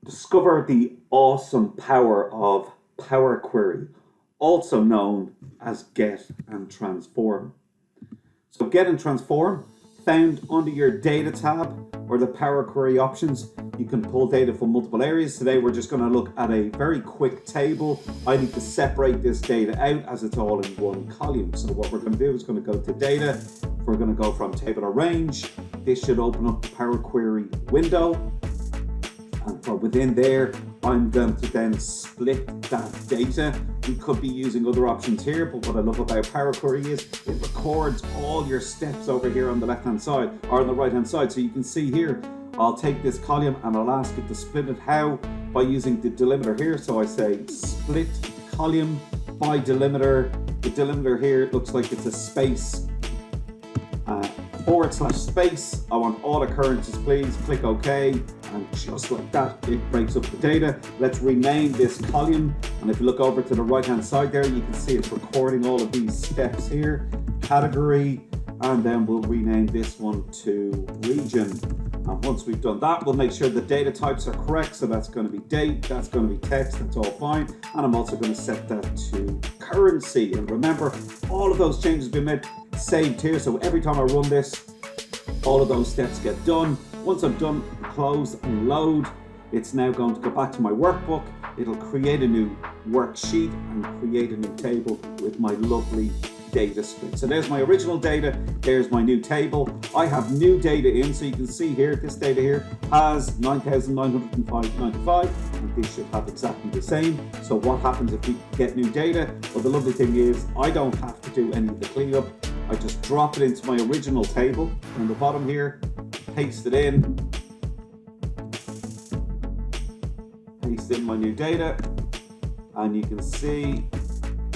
Discover the awesome power of Power Query, also known as Get and Transform. So Get and Transform, found under your Data tab or the Power Query options. You can pull data from multiple areas. Today we're just going to look at a very quick table. I need to separate this data out as it's all in one column. So what we're going to do is going to go to Data. We're going to go from Table or Range. This should open up the Power Query window. And from within there, I'm going to then split that data. We could be using other options here, but what I love about Power Query is it records all your steps over here on the left-hand side or on the right-hand side. So you can see here, I'll take this column and I'll ask it to split it. How? By using the delimiter here. So I say split column by delimiter. The delimiter here, it looks like it's a space. /space. I want all occurrences, please. Click OK. And just like that, it breaks up the data. Let's rename this column. And if you look over to the right-hand side there, you can see it's recording all of these steps here. Category, and then we'll rename this one to region. And once we've done that, we'll make sure the data types are correct. So that's going to be date, that's going to be text, that's all fine. And I'm also going to set that to currency. And remember, all of those changes have been made, saved here. So every time I run this, all of those steps get done. Once I'm done, close and load, it's now going to go back to my workbook. It'll create a new worksheet and create a new table with my lovely data split. So there's my original data, there's my new table. I have new data in, so you can see here, this data here has 9,905.95, and this should have exactly the same. So what happens if we get new data? Well, the lovely thing is I don't have to do any of the cleanup. I just drop it into my original table on the bottom here, paste it in, paste in my new data, and you can see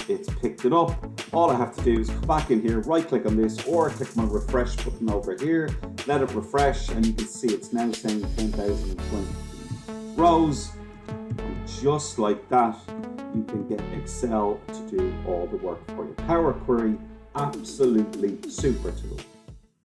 it's picked it up. All I have to do is come back in here, right click on this, or click my refresh button over here, let it refresh, and you can see it's now saying 10,020 rows. And just like that, you can get Excel to do all the work for you. Power Query, absolutely super tool.